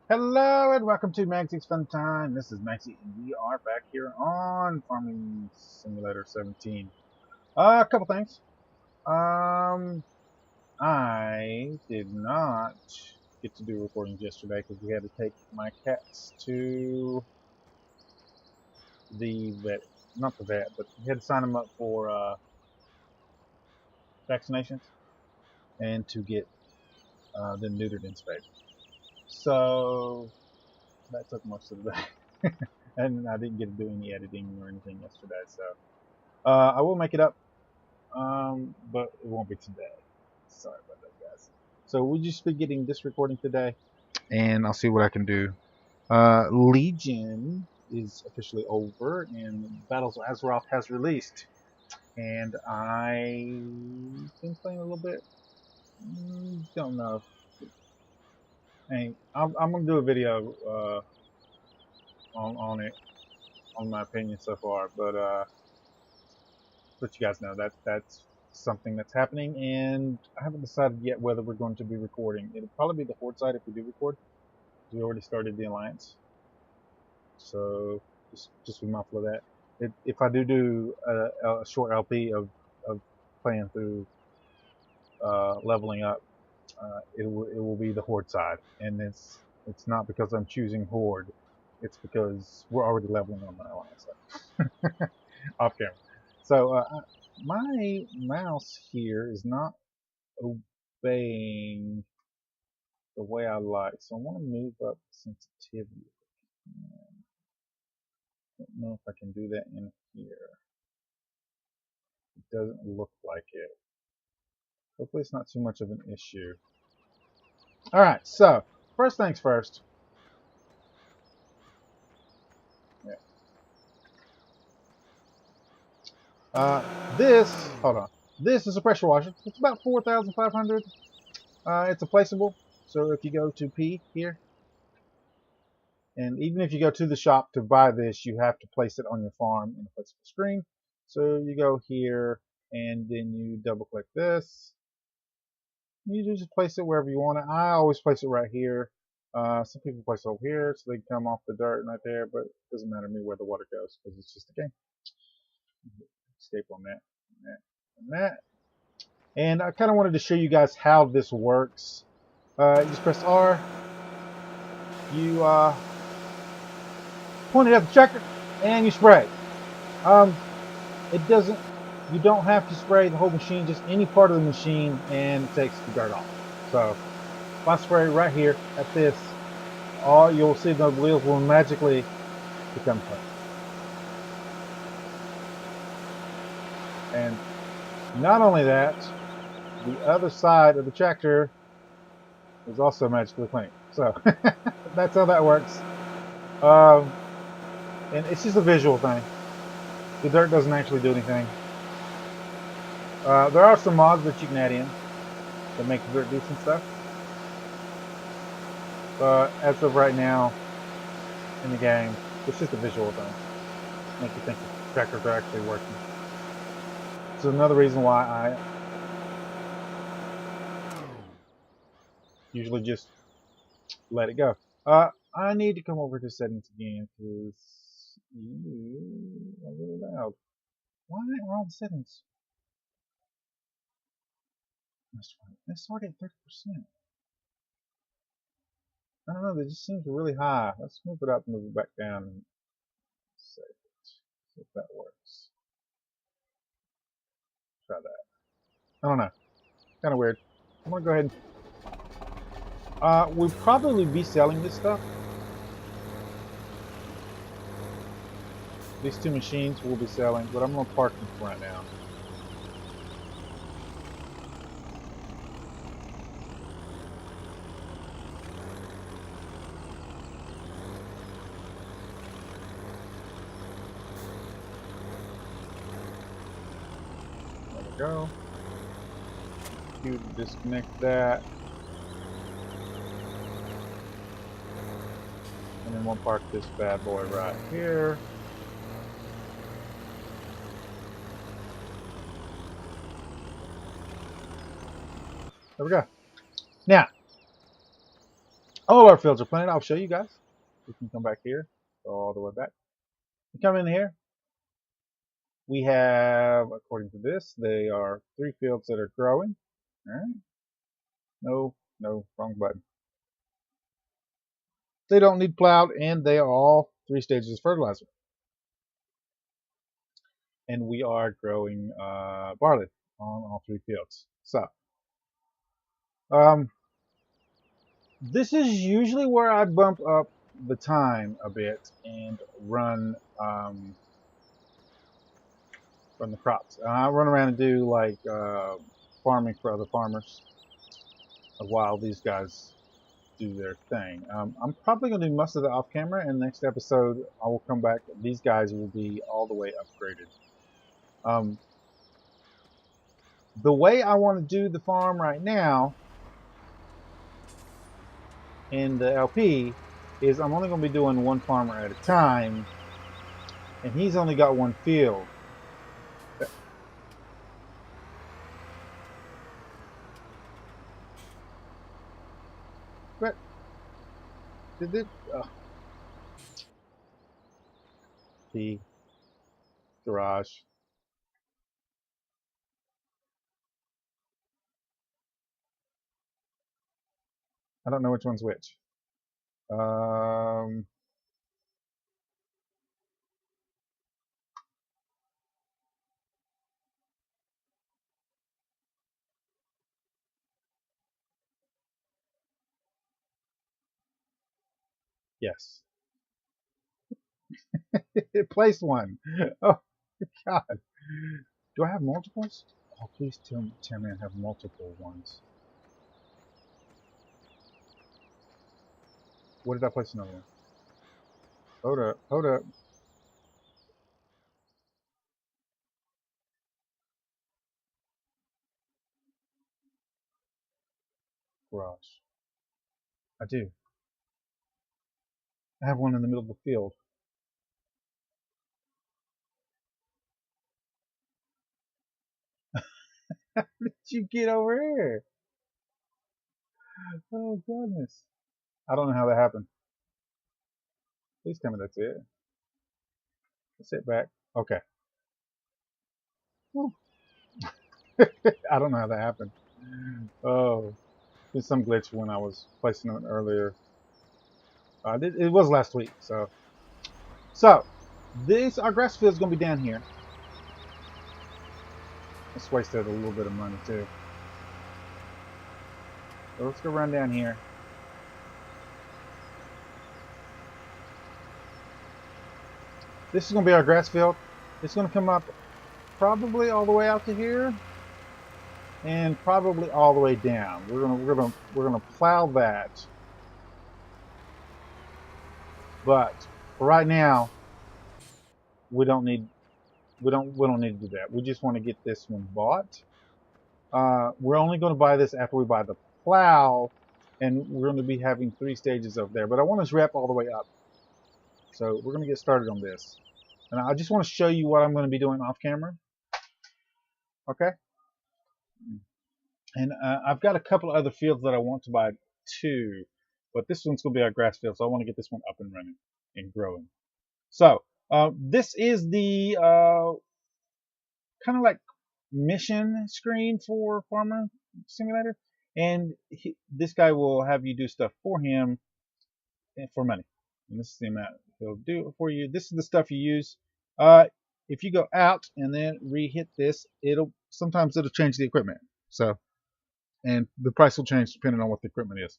Hello and welcome to Maggie's Fun Time. This is Magzie and we are back here on Farming Simulator 17. A couple things. I did not get to do recordings yesterday because we had to take my cats to the vet. Not the vet, but we had to sign them up for vaccinations and to get them neutered and spayed. So that took most of the day. And I didn't get to do any editing or anything yesterday, so I will make it up, but it won't be today. Sorry about that, guys. So we'll just be getting this recording today, and I'll see what I can do. Legion is officially over, and Battles of Azeroth has released, and I've been playing a little bit. Don't know. Hey, I'm gonna do a video on it, on my opinion so far, but let you guys know that that's something that's happening, and I haven't decided yet whether we're going to be recording. It'll probably be the Horde side if we do record. We already started the alliance, so just be mindful of that. If I do a short LP of playing through leveling up, it will be the Horde side, and it's not because I'm choosing Horde. It's because we're already leveling on my alliance side. Off camera. So my mouse here is not obeying the way I like, so I want to move up sensitivity. I don't know if I can do that in here. It doesn't look like it. Hopefully it's not too much of an issue. Alright, so first things first. Hold on. This is a pressure washer. It's about 4,500. It's a placeable. So if you go to P here, and even if you go to the shop to buy this, you have to place it on your farm in a placeable screen. So you go here, and then you double click this. You just place it wherever you want it. I always place it right here. Some people place it over here so they can come off the dirt right there, but it doesn't matter to me where the water goes because it's just a game. Escape on that, and that. And I kind of wanted to show you guys how this works. You just press R. You point it at the tractor, and you spray. It doesn't. You don't have to spray the whole machine, just any part of the machine, and it takes the dirt off. So if I spray right here at this, all you'll see the wheels will magically become clean. And not only that, the other side of the tractor is also magically clean. So that's how that works. And it's just a visual thing. The dirt doesn't actually do anything. There are some mods that you can add in that make the dirt do some stuff. But as of right now, in the game, it's just a visual thing. Make you think the tractors are actually working. So another reason why I usually just let it go. I need to come over to settings again because you are really loud. Why are all the settings? Let's start at 30%. I don't know, that just seems really high. Let's move it up, move it back down, and save it. See if that works. Try that. I don't know. Kind of weird. I'm gonna go ahead and we'll probably be selling this stuff. These two machines we'll be selling, but I'm gonna park them for right now. There we go. You disconnect that. And then we'll park this bad boy right here. There we go. Now, All our fields are planted. I'll show you guys. We can come back here, go all the way back. We come in here. We have, according to this, they are 3 fields that are growing. All right. No, no, wrong button. They don't need plowed, and they are all 3 stages of fertilizer. And we are growing barley on all 3 fields. So, um, this is usually where I bump up the time a bit and run run the crops. I run around and do like farming for other farmers while these guys do their thing. I'm probably going to do most of it off camera, and next episode I will come back. These guys will be all the way upgraded. The way I want to do the farm right now in the LP is I'm only going to be doing 1 farmer at a time, and he's only got 1 field. But did it? The garage. I don't know which one's which. Yes. It placed 1. Oh God. Do I have multiples? Oh, please tell me I have multiple ones. What did I place another one? Hold up, hold up. Garage. I do. I have one in the middle of the field. How did you get over here? Oh goodness. I don't know how that happened. Please tell me that's it. Sit back. Okay. I don't know how that happened. Oh, there's some glitch when I was placing it earlier. It was last week, so. This our grass field is gonna be down here. Let's wasted a little bit of money too. So let's go run down here. This is gonna be our grass field. It's gonna come up probably all the way out to here, and probably all the way down. We're gonna plow that. But for right now, we don't need to do that. We just want to get this one bought. We're only going to buy this after we buy the plow, and we're going to be having 3 stages of there. But I want this wrap all the way up, so we're going to get started on this. And I just want to show you what I'm going to be doing off camera. Okay. And I've got a couple of other fields that I want to buy too, but this one's going to be our grass field, so I want to get this one up and running and growing. So this is the kind of like mission screen for Farmer Simulator, and this guy will have you do stuff for him for money, and this is the amount he'll do it for you. This is the stuff you use. If you go out and then re-hit this, sometimes it'll change the equipment. So, and the price will change depending on what the equipment is.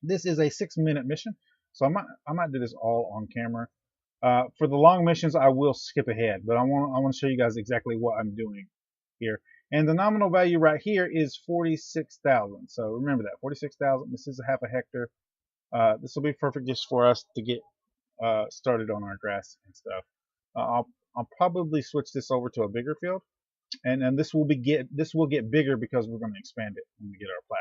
This is a 6-minute mission, so I might do this all on camera. For the long missions, I will skip ahead, but I want to show you guys exactly what I'm doing here. And the nominal value right here is 46,000. So remember that, 46,000. This is a half a hectare. This will be perfect just for us to get started on our grass and stuff. I'll probably switch this over to a bigger field, and this will get bigger because we're going to expand it when we get our plow.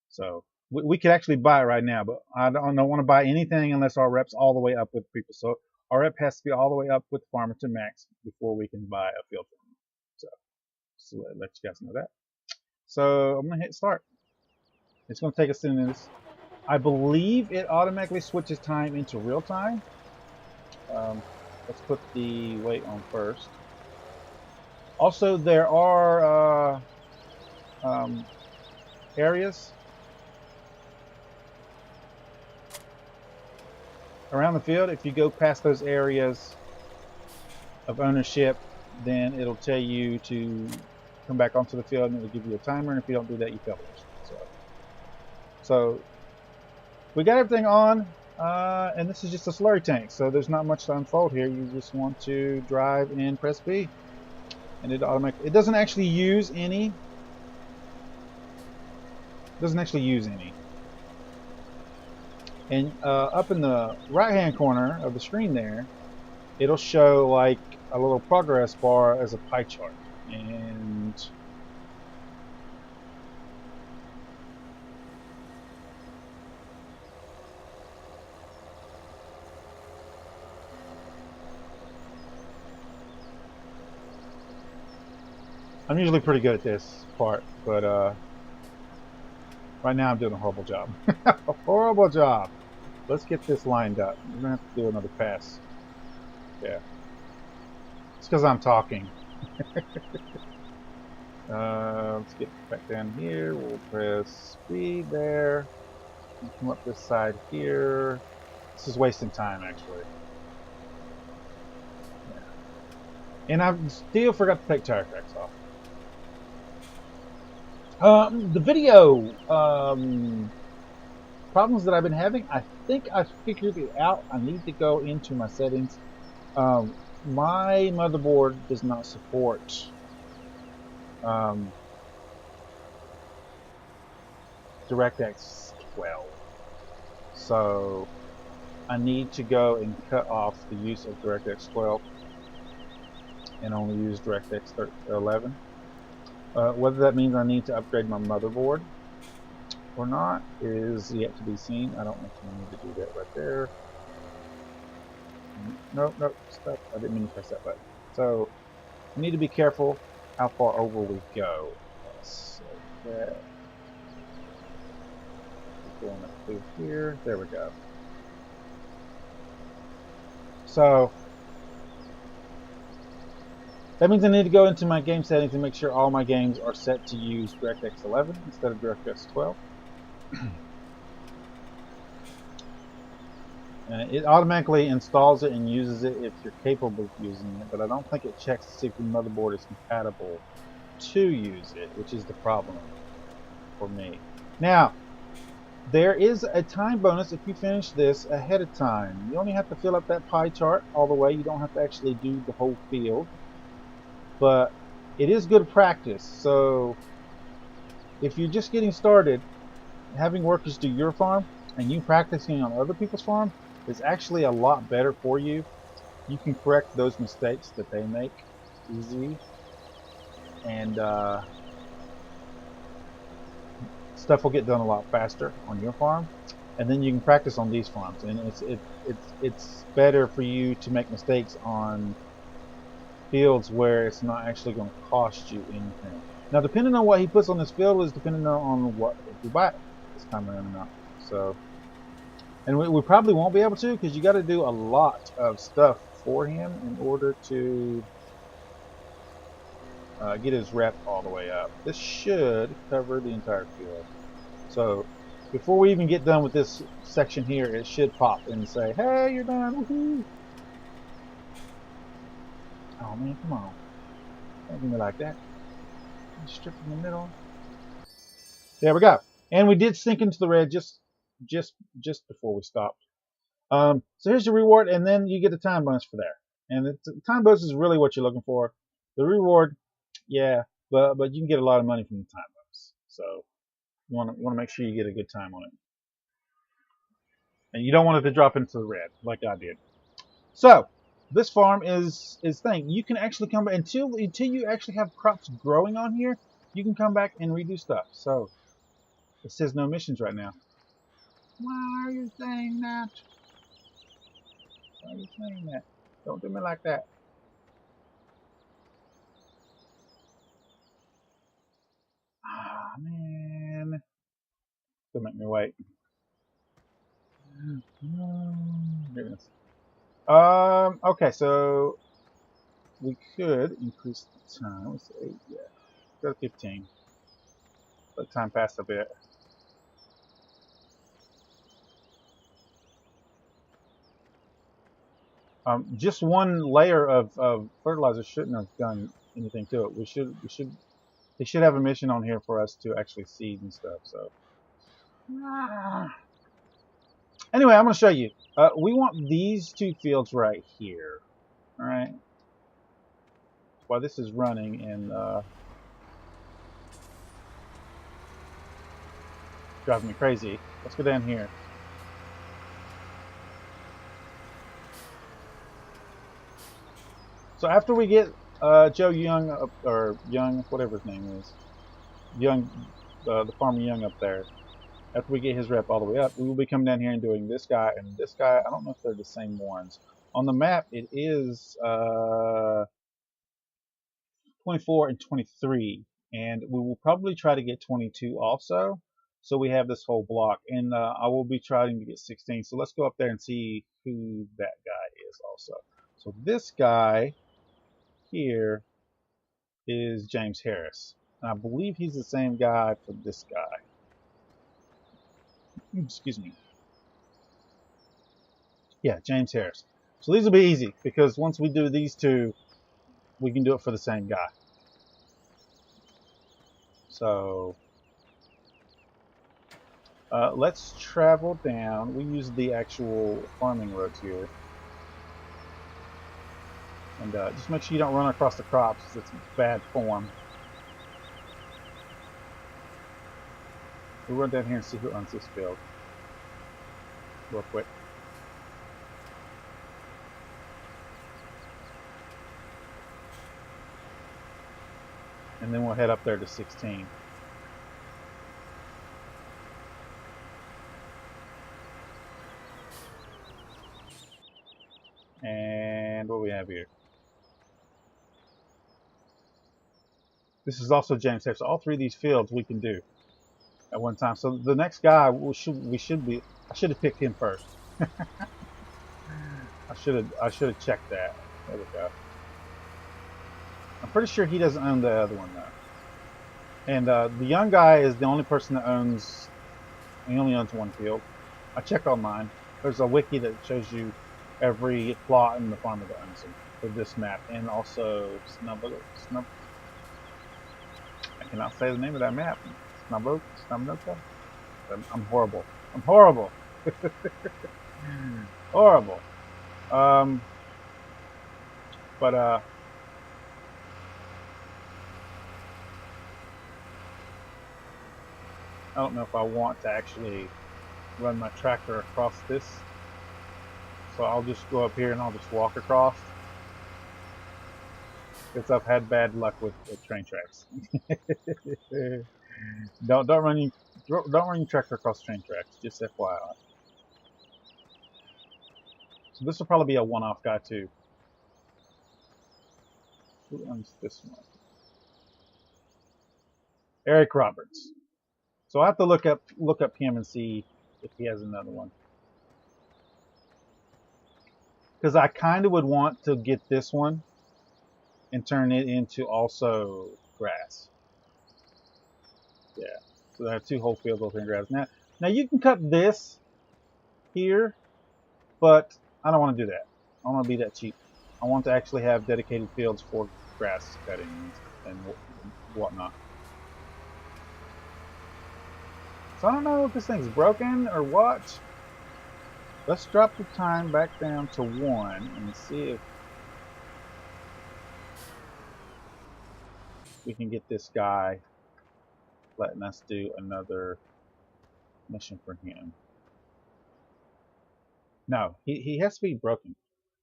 So we could actually buy it right now, but I don't want to buy anything unless our rep's all the way up with people. So our rep has to be all the way up with the farmer to max before we can buy a field from him. So let you guys know that. So I'm gonna hit start. It's gonna take us in this I believe it automatically switches time into real time. Let's put the weight on first. Also, there are areas around the field. If you go past those areas of ownership, then it'll tell you to come back onto the field and it'll give you a timer. And if you don't do that, you fail the mission. So we got everything on, and this is just a slurry tank. So there's not much to unfold here. You just want to drive and press B, and it automatically. It doesn't actually use any. And up in the right-hand corner of the screen there, it'll show like a little progress bar as a pie chart. And I'm usually pretty good at this part, but right now I'm doing a horrible job. A horrible job. Let's get this lined up. We're gonna have to do another pass. Yeah. It's because I'm talking. Let's get back down here. We'll press speed there. And come up this side here. This is wasting time, actually. Yeah. And I still forgot to take tire tracks off. The video problems that I've been having, I think I figured it out. I need to go into my settings. My motherboard does not support DirectX 12. So I need to go and cut off the use of DirectX 12 and only use DirectX 11. Whether that means I need to upgrade my motherboard or not is yet to be seen. I don't think I need to do that right there. Nope, stop. I didn't mean to press that button. So we need to be careful how far over we go. So that going up through here. There we go. So that means I need to go into my game settings and make sure all my games are set to use DirectX 11 instead of DirectX 12. It automatically installs it and uses it if you're capable of using it, but I don't think it checks to see if your motherboard is compatible to use it, which is the problem for me. Now, there is a time bonus if you finish this ahead of time. You only have to fill up that pie chart all the way. You don't have to actually do the whole field, but it is good practice. So if you're just getting started, having workers do your farm and you practicing on other people's farm is actually a lot better for you. You can correct those mistakes that they make easy, and stuff will get done a lot faster on your farm, and then you can practice on these farms, and it's better for you to make mistakes on fields where it's not actually going to cost you anything. Now, depending on what he puts on this field is depending on what if you buy it this time around or not. So, and we probably won't be able to because you got to do a lot of stuff for him in order to get his rep all the way up. This should cover the entire field. So before we even get done with this section here, it should pop and say, hey, you're done. Woohoo. Oh man, come on. Don't do me like that. Strip in the middle. There we go. And we did sink into the red just before we stopped. So here's your reward, and then you get a time bonus for there. And the time bonus is really what you're looking for. The reward, yeah, but you can get a lot of money from the time bonus. So you want to make sure you get a good time on it, and you don't want it to drop into the red like I did. So this farm is thing. You can actually come back until you actually have crops growing on here. You can come back and redo stuff. So it says no missions right now. Why are you saying that? Why are you saying that? Don't do me like that. Ah, man. Don't make me wait. No, goodness. Okay, so we could increase the time. Let's say 8, yeah. Go to 15. Let time pass a bit. Just one layer of fertilizer shouldn't have done anything to it. They should have a mission on here for us to actually seed and stuff. So anyway, I'm going to show you. We want these two fields right here. All right. While this is running and driving me crazy, let's go down here. So after we get Joe Young up, or Young, whatever his name is, Young, the farmer Young up there. After we get his rep all the way up, we will be coming down here and doing this guy and this guy. I don't know if they're the same ones. On the map, it is 24 and 23, and we will probably try to get 22 also. So we have this whole block, and I will be trying to get 16. So let's go up there and see who that guy is also. So this guy here is James Harris. And I believe he's the same guy for this guy. Excuse me. Yeah, James Harris. So these will be easy because once we do these two, we can do it for the same guy. So let's travel down. We use the actual farming roads here. And just make sure you don't run across the crops. It's bad form. We'll run down here and see who owns this field real quick. And then we'll head up there to 16. And what do we have here? This is also James Harris. So all three of these fields we can do at one time. So the next guy I should have picked him first. I should have checked that. There we go. I'm pretty sure he doesn't own the other one though. And the young guy is the only person that owns. He only owns one field. I checked on mine. There's a wiki that shows you every plot and the farmer that owns them for this map, and also I cannot say the name of that map. Snubnoka. I'm horrible. I'm horrible. Horrible. But I don't know if I want to actually run my tractor across this. So I'll just go up here and I'll just walk across. Because I've had bad luck with train tracks. don't run your tractor across train tracks. Just FYI. So this will probably be a one-off guy too. Who owns this one? Eric Roberts. So I have to look up him and see if he has another one. Because I kind of would want to get this one and turn it into also grass. Yeah. So I have two whole fields over in grass. Now you can cut this here, but I don't want to do that. I don't want to be that cheap. I want to actually have dedicated fields for grass cutting and whatnot. So I don't know if this thing's broken or what. Let's drop the time back down to 1 and see if we can get this guy letting us do another mission for him. No, he has to be broken.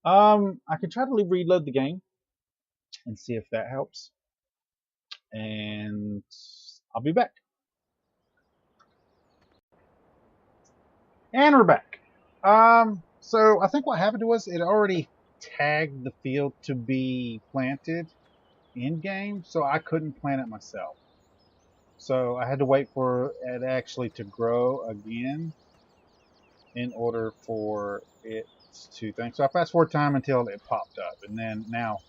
I can try to reload the game and see if that helps. And I'll be back. And we're back. So I think what happened was it already tagged the field to be planted in game, so I couldn't plant it myself. So I had to wait for it actually to grow again. in order for it to think. So I fast forward time until it popped up. And then now,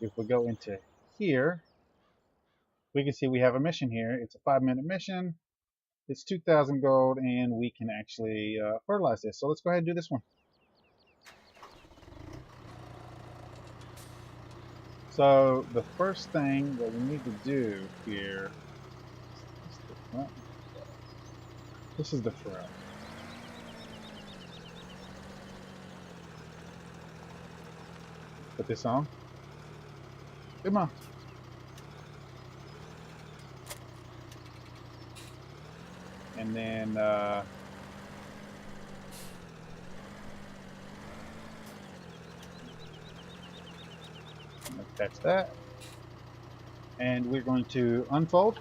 if we go into here, we can see we have a mission here. It's a 5-minute mission. It's 2,000 gold, and we can actually fertilize this. So let's go ahead and do this one. So the first thing that we need to do here, this is the front. Put this on. Come on. And then attach that. And we're going to unfold.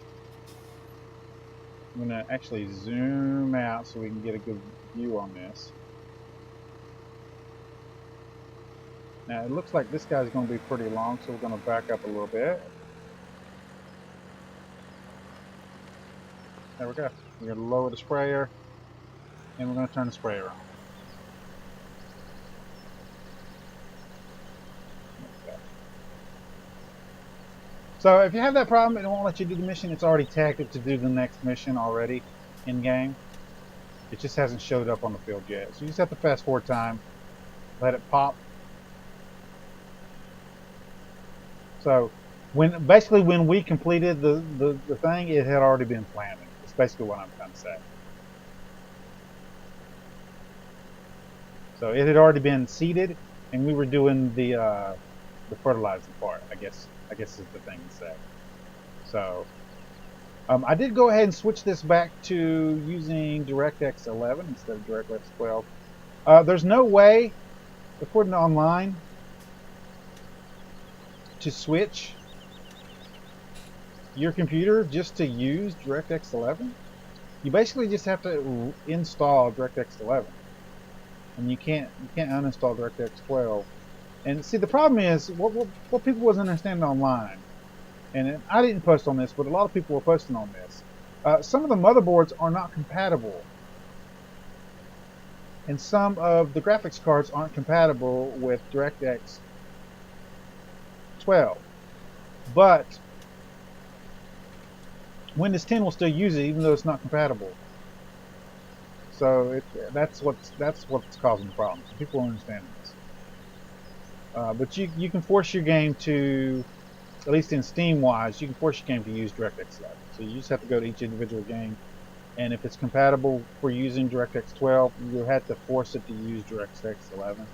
I'm going to actually zoom out so we can get a good view on this. Now it looks like this guy's going to be pretty long, so we're going to back up a little bit. There we go. We're going to lower the sprayer, and we're going to turn the sprayer on. Okay. So if you have that problem, it won't let you do the mission. It's already tagged it to do the next mission already in game. It just hasn't showed up on the field yet. So you just have to fast forward time, let it pop. So basically when we completed the thing, it had already been planted. That's basically what I'm trying to say. So it had already been seeded, and we were doing the fertilizing part. I guess is the thing to say. So I did go ahead and switch this back to using DirectX 11 instead of DirectX 12. There's no way, according to online, to switch your computer just to use DirectX 11. You basically just have to install DirectX 11, and you can't uninstall DirectX 12. And see, the problem is what people wasn't understanding online, and I didn't post on this, but a lot of people were posting on this. Some of the motherboards are not compatible, and some of the graphics cards aren't compatible with DirectX 12. But Windows 10 will still use it even though it's not compatible. So that's what's causing the problem. So people don't understand this. But you can force your game to, at least in Steam wise, you can force your game to use DirectX 11. So you just have to go to each individual game, and if it's compatible for using DirectX 12, you'll have to force it to use DirectX 11.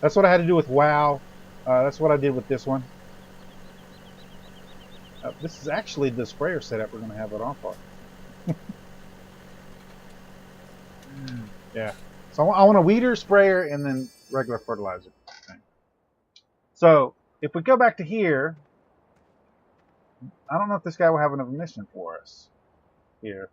That's what I had to do with WoW. That's what I did with this one. This is actually the sprayer setup we're going to have it on for. Yeah. So I want a weeder, sprayer, and then regular fertilizer. Okay. So if we go back to here, I don't know if this guy will have another mission for us here.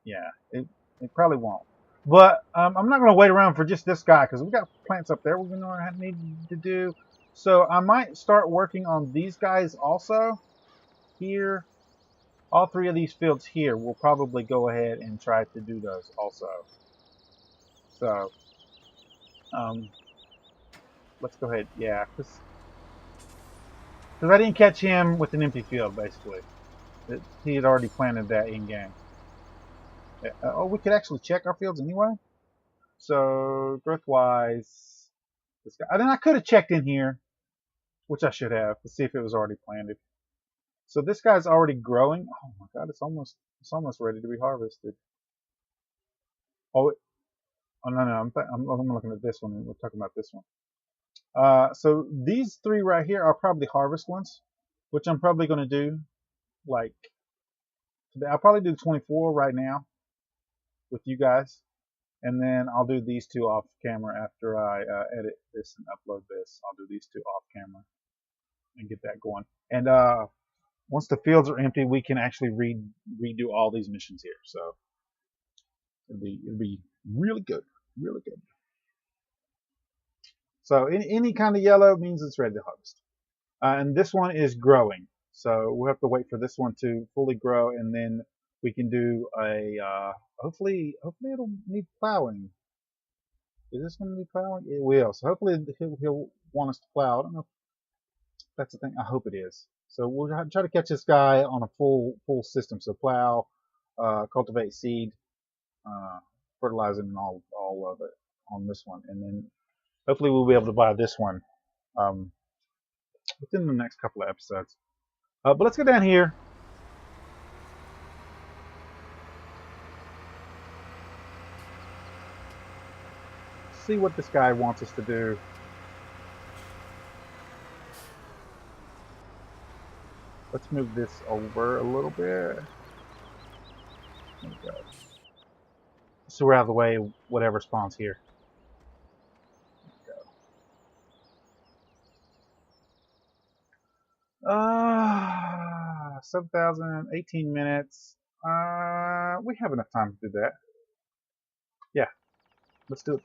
Yeah, it probably won't. But I'm not going to wait around for just this guy because we got plants up there we're going to need to do. So I might start working on these guys also here. All three of these fields here, we'll probably go ahead and try to do those also. So let's go ahead. Yeah, because I didn't catch him with an empty field, basically. He had already planted that in-game. Oh, we could actually check our fields anyway. So growth-wise, this guy. Then I could have checked in here, which I should have, to see if it was already planted. So this guy's already growing. Oh my God, it's almost ready to be harvested. Oh, no, I'm looking at this one. We're talking about this one. So these three right here are probably harvest ones, which I'm probably going to do. Like today, I'll probably do 24 right now with you guys, and then I'll do these two off camera after I edit this and upload this. I'll do these two off camera and get that going. And once the fields are empty, we can actually redo all these missions here. So it'll be really good, really good. So any kind of yellow means it's ready to harvest. And this one is growing. So we'll have to wait for this one to fully grow, and then we can do a hopefully it'll need plowing. Is this going to need plowing? It will. So hopefully he'll want us to plow. I don't know if that's the thing. I hope it is. So we'll try to catch this guy on a full system. So plow, cultivate, seed, fertilizer, and all of it on this one, and then hopefully we'll be able to buy this one within the next couple of episodes. But let's go down here. See what this guy wants us to do. Let's move this over a little bit. There we go. So we're out of the way of whatever spawns here. There we go. 7,000, 18 minutes. We have enough time to do that. Yeah, let's do it.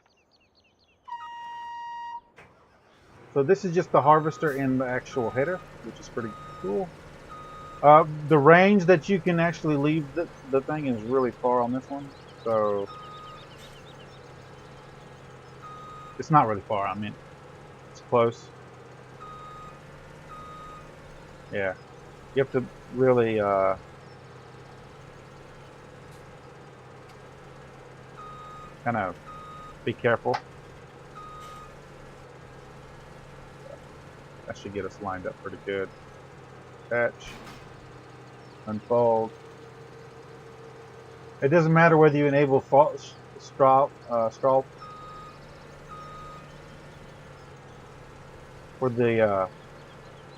So this is just the harvester in the actual header, which is pretty cool. The range that you can actually leave the thing is really far on this one, so it's not really far. I mean, it's close. Yeah, you have to really kind of be careful. That should get us lined up pretty good. Attach, unfold. It doesn't matter whether you enable straw for the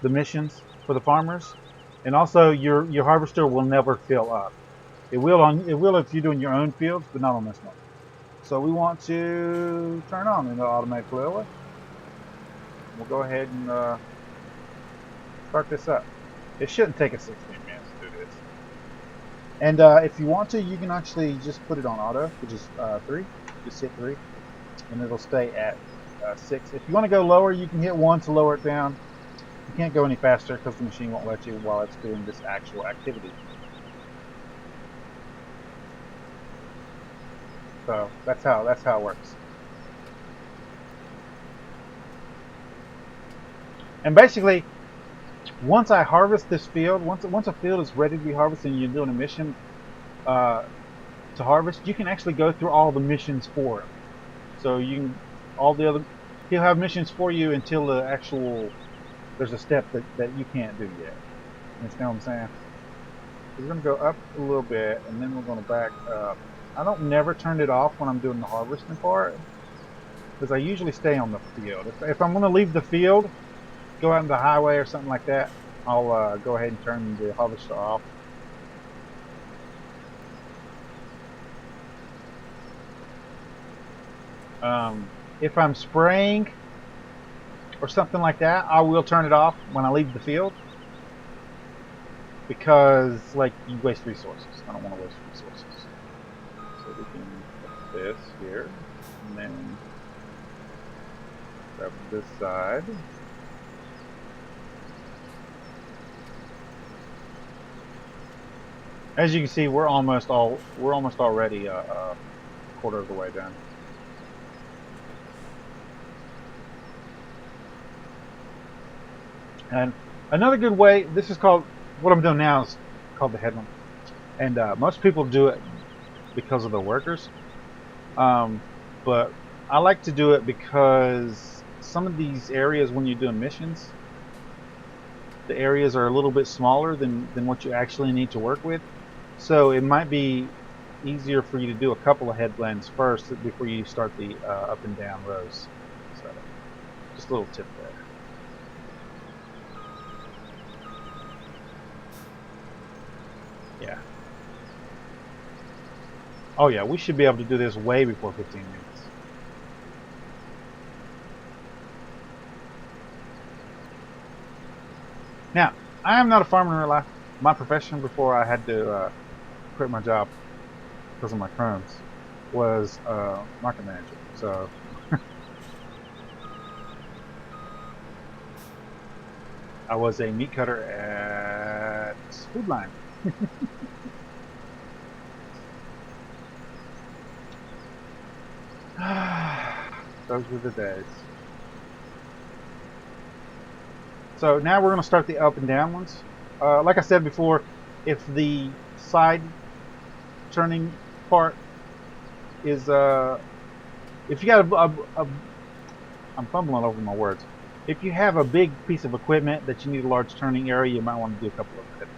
missions for the farmers, and also your harvester will never fill up. It will if you're doing your own fields, but not on this one. So we want to turn on in the automatic flow. We'll go ahead and start this up. It shouldn't take us 16 minutes to do this. And if you want to, you can actually just put it on auto, which is 3. Just hit 3, and it'll stay at 6. If you want to go lower, you can hit 1 to lower it down. You can't go any faster because the machine won't let you while it's doing this actual activity. So that's how it works. And basically, once I harvest this field, once a field is ready to be harvested and you're doing a mission to harvest, you can actually go through all the missions for it. So you can, he'll have missions for you until the actual, there's a step that you can't do yet. You understand what I'm saying? We're going to go up a little bit, and then we're going to back up. I don't never turn it off when I'm doing the harvesting part, because I usually stay on the field. If I'm going to leave the field, go out on the highway or something like that, I'll go ahead and turn the harvester off. If I'm spraying or something like that, I will turn it off when I leave the field, because like you waste resources. I don't want to waste resources. So we can put this here, and then grab this side. As you can see, we're almost already a quarter of the way done. And another good way, this is called, what I'm doing now is called the headland. And most people do it because of the workers. But I like to do it because some of these areas, when you're doing missions, the areas are a little bit smaller than what you actually need to work with. So it might be easier for you to do a couple of headlands first before you start the up and down rows. So just a little tip there. Yeah. Oh yeah, we should be able to do this way before 15 minutes. Now, I am not a farmer in real life. My profession before I had to quit my job because of my Crohn's was market manager. So I was a meat cutter at Food Line. Those were the days. So now we're going to start the up and down ones. Like I said before, if the side turning part is if you got I'm fumbling over my words. If you have a big piece of equipment that you need a large turning area, you might want to do a couple of headers.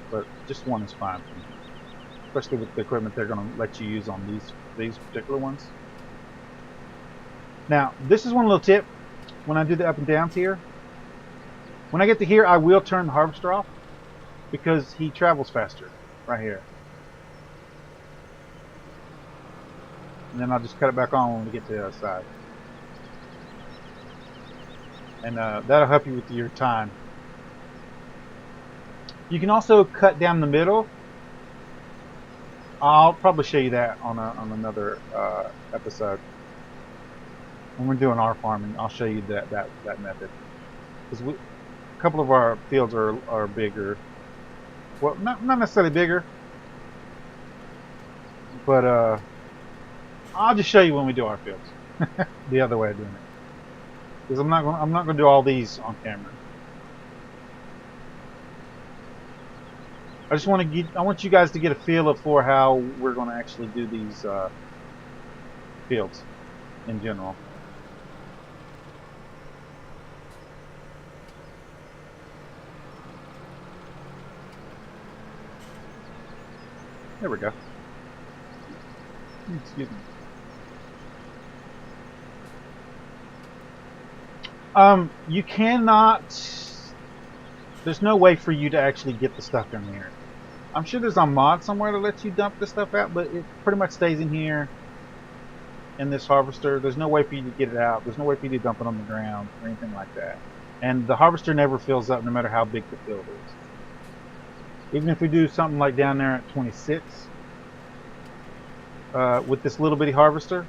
But just one is fine for me. Especially with the equipment they're going to let you use on these particular ones. Now, this is one little tip when I do the up and downs here. When I get to here, I will turn the harvester off because he travels faster right here. And then I'll just cut it back on when we get to the other side. And that'll help you with your time. You can also cut down the middle. I'll probably show you that on another episode. When we're doing our farming, I'll show you that method. Because a couple of our fields are bigger. Well, not necessarily bigger, but I'll just show you when we do our fields. The other way of doing it. Because I'm not going to do all these on camera. I want you guys to get a feel for how we're going to actually do these fields in general. There we go. Excuse me. You cannot. There's no way for you to actually get the stuff in here. I'm sure there's a mod somewhere to let you dump this stuff out, but it pretty much stays in here in this harvester. There's no way for you to get it out. There's no way for you to dump it on the ground or anything like that. And the harvester never fills up no matter how big the field is. Even if we do something like down there at 26 with this little bitty harvester,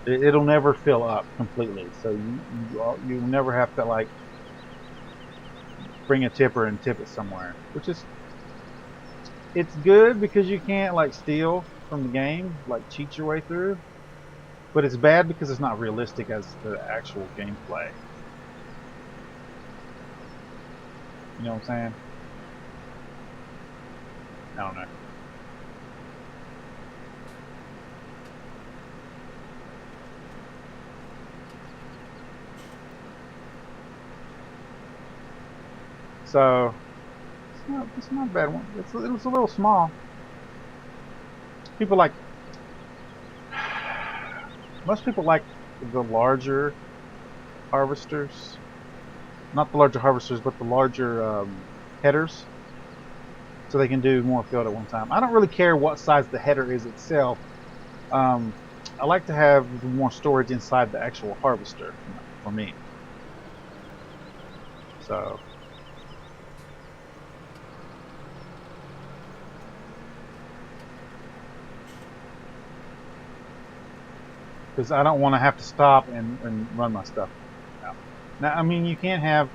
it'll never fill up completely. So you'll never have to like bring a tipper and tip it somewhere, which is it's good because you can't like steal from the game, like cheat your way through. But it's bad because it's not realistic as the actual gameplay. You know what I'm saying? I don't know. So it's not a bad one. It's a little small. Most people like the larger harvesters. Not the larger harvesters, but the larger headers. So they can do more field at one time. I don't really care what size the header is itself. I like to have more storage inside the actual harvester for me. So because I don't want to have to stop and run my stuff out. Now, I mean, you can't have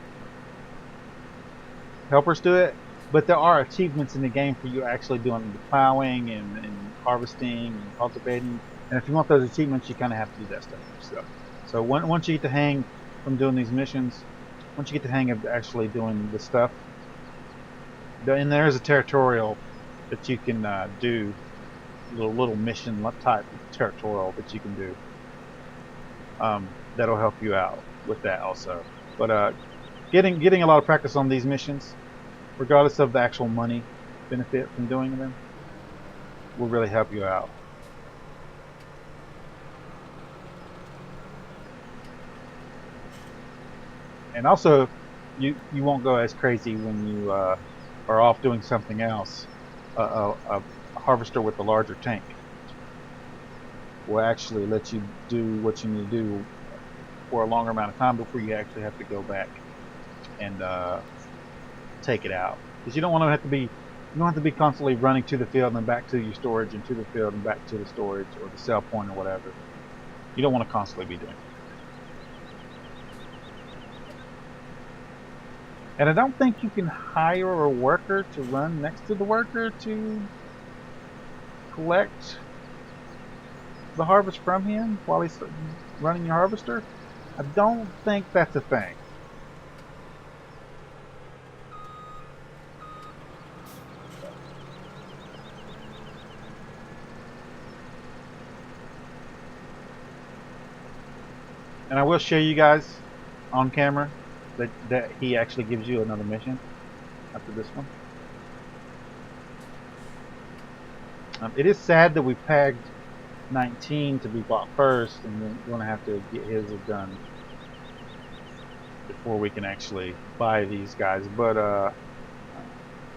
helpers do it, but there are achievements in the game for you actually doing the plowing and harvesting and cultivating. And if you want those achievements, you kind of have to do that stuff yourself. So once you get the hang from doing these missions, once you get the hang of actually doing the stuff, and there is a tutorial that you can do, little mission type tutorial that you can do. That'll help you out with that also. But getting a lot of practice on these missions, regardless of the actual money benefit from doing them, will really help you out. And also, you won't go as crazy when you are off doing something else. A harvester with a larger tank will actually let you do what you need to do for a longer amount of time before you actually have to go back and take it out. Because you don't want to have to be, you don't have to be constantly running to the field and then back to your storage and to the field and back to the storage or the sell point or whatever. You don't want to constantly be doing it. And I don't think you can hire a worker to run next to the worker to collect the harvest from him while he's running your harvester? I don't think that's a thing. And I will show you guys on camera that he actually gives you another mission after this one. It is sad that we pegged 19 to be bought first, and we're going to have to get his done before we can actually buy these guys. But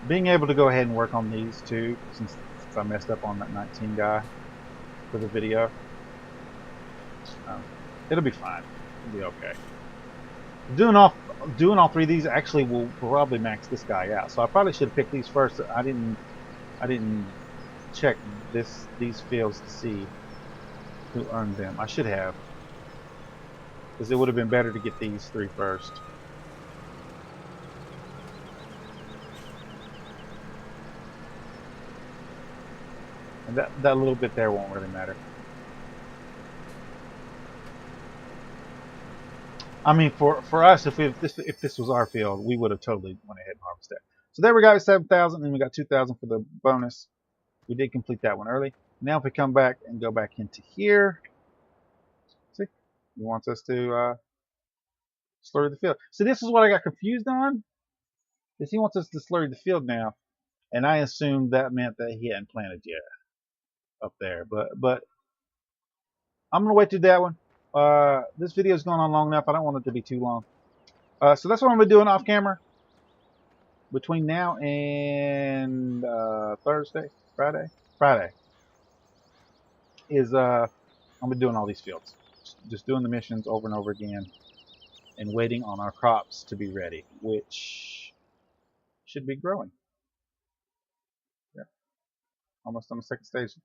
being able to go ahead and work on these two, since I messed up on that 19 guy for the video, it'll be fine. It'll be okay. Doing all three of these actually will probably max this guy out. So I probably should have picked these first. I didn't check these fields to see who earned them. I should have, because it would have been better to get these three first. And that little bit there won't really matter. I mean, for us, if this was our field, we would have totally went ahead and harvested that. So there we got 7,000, and we got 2,000 for the bonus. We did complete that one early. Now if we come back and go back into here, see, he wants us to slurry the field. So this is what I got confused on, is he wants us to slurry the field now, and I assumed that meant that he hadn't planted yet up there. But I'm gonna wait to that one. This video's going on long enough. I don't want it to be too long. So that's what I'm gonna be doing off camera between now and Friday is I'm gonna be doing all these fields, just doing the missions over and over again, and waiting on our crops to be ready, which should be growing. Yeah, almost on the second stage.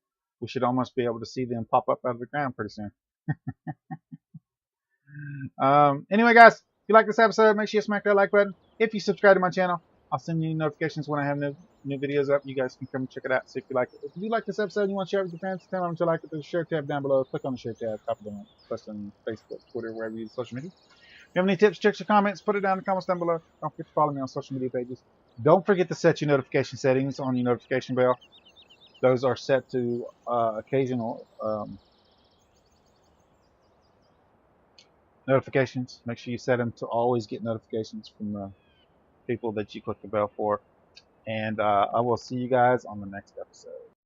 We should almost be able to see them pop up out of the ground pretty soon. Anyway, guys, if you like this episode, make sure you smack that like button. If you subscribe to my channel, I'll send you notifications when I have new videos up. You guys can come and check it out, see if you like it. If you like this episode and you want to share it with your friends, tell them to like it. There's a share tab down below. Click on the share tab, copy the link, post on Facebook, Twitter, wherever you use social media. If you have any tips, tricks, or comments, put it down in the comments down below. Don't forget to follow me on social media pages. Don't forget to set your notification settings on your notification bell. Those are set to occasional notifications. Make sure you set them to always get notifications from the people that you click the bell for. And I will see you guys on the next episode.